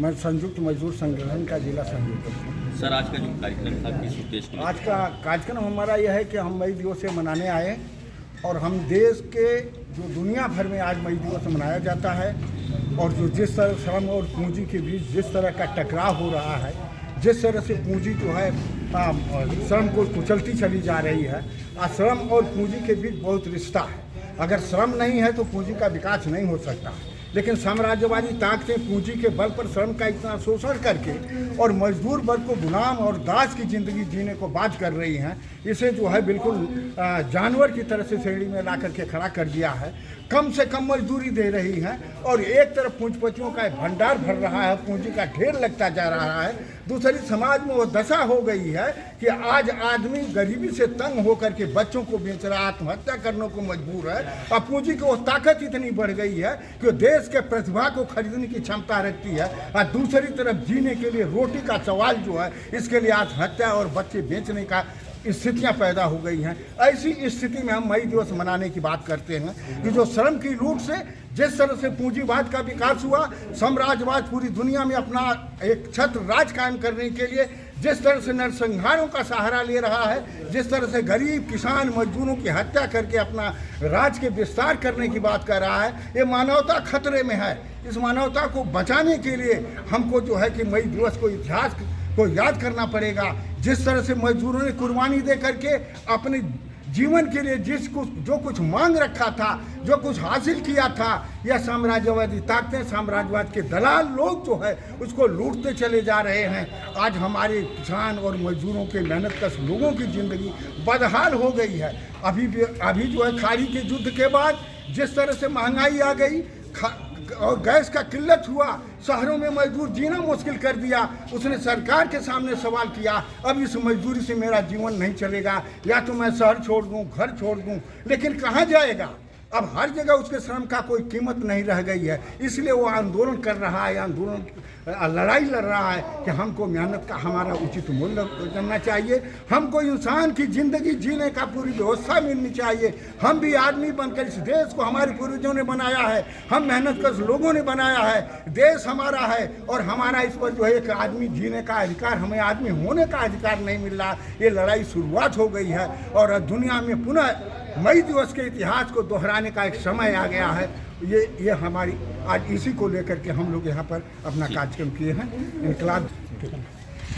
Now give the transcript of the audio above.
मैं संयुक्त मजदूर संगठन का जिला संयोजक हूँ। सर, आज का जो कार्यक्रम था किस उद्देश्य के लिए? आज का कार्यक्रम हमारा यह है कि हम मई दिवस से मनाने आए और हम देश के जो दुनिया भर में आज मई दिवस मनाया जाता है और जो जिस तरह श्रम और पूंजी के बीच जिस तरह का टकराव हो रहा है, जिस तरह से पूंजी जो है श्रम को कुचलती चली जा रही है, श्रम और पूंजी के बीच बहुत रिश्ता है। अगर श्रम नहीं है तो पूंजी का विकास नहीं हो सकता। लेकिन साम्राज्यवादी ताकतें पूंजी के बल पर श्रम का इतना शोषण करके और मजदूर वर्ग को गुलाम और दास की ज़िंदगी जीने को बाध्य कर रही हैं। इसे जो है बिल्कुल जानवर की तरह से श्रेणी में ला करके खड़ा कर दिया है। कम से कम मजदूरी दे रही हैं और एक तरफ पूंजीपतियों का भंडार भर रहा है, पूंजी का ढेर लगता जा रहा है। दूसरी समाज में वो दशा हो गई है कि आज आदमी गरीबी से तंग होकर के बच्चों को बेच रहा, आत्महत्या करने को मजबूर है। और पूंजी की वो ताकत इतनी बढ़ गई है कि देश के प्रतिभा को खरीदने की क्षमता रखती है और दूसरी तरफ जीने के लिए रोटी का सवाल जो है, इसके लिए आत्महत्या और बच्चे बेचने का स्थितियाँ पैदा हो गई हैं। ऐसी स्थिति में हम मई दिवस मनाने की बात करते हैं कि जो श्रम की लूट से जिस तरह से पूंजीवाद का विकास हुआ, साम्राज्यवाद पूरी दुनिया में अपना एक छत्र राज कायम करने के लिए जिस तरह से नरसंहारों का सहारा ले रहा है, जिस तरह से गरीब किसान मजदूरों की हत्या करके अपना राज के विस्तार करने की बात कर रहा है, ये मानवता खतरे में है। इस मानवता को बचाने के लिए हमको जो है कि मई दिवस को इतिहास को याद करना पड़ेगा। जिस तरह से मजदूरों ने कुर्बानी दे करके अपने जीवन के लिए जो कुछ मांग रखा था, जो कुछ हासिल किया था, यह साम्राज्यवादी ताकतें, साम्राज्यवाद के दलाल लोग जो है उसको लूटते चले जा रहे हैं। आज हमारे किसान और मजदूरों के मेहनतकश लोगों की ज़िंदगी बदहाल हो गई है। अभी जो है खाड़ी के युद्ध के बाद जिस तरह से महंगाई आ गई और गैस का किल्लत हुआ, शहरों में मजदूर जीना मुश्किल कर दिया। उसने सरकार के सामने सवाल किया, अब इस मजदूरी से मेरा जीवन नहीं चलेगा, या तो मैं शहर छोड़ दूं, घर छोड़ दूं। लेकिन कहाँ जाएगा? अब हर जगह उसके श्रम का कोई कीमत नहीं रह गई है। इसलिए वो आंदोलन कर रहा है, आंदोलन लड़ाई लड़ रहा है कि हमको मेहनत का हमारा उचित मूल्य करना चाहिए, हमको इंसान की ज़िंदगी जीने का पूरी व्यवस्था मिलनी चाहिए। हम भी आदमी बनकर इस देश को हमारे पूर्वजों ने बनाया है, हम मेहनतकश लोगों ने बनाया है, देश हमारा है और हमारा इस पर जो है एक आदमी जीने का अधिकार, हमें आदमी होने का अधिकार नहीं मिल रहा। ये लड़ाई शुरुआत हो गई है और दुनिया में पुनः मई दिवस के इतिहास को दोहराने का एक समय आ गया है। ये हमारी आज इसी को लेकर के हम लोग यहाँ पर अपना कार्यक्रम किए हैं। इनकलाब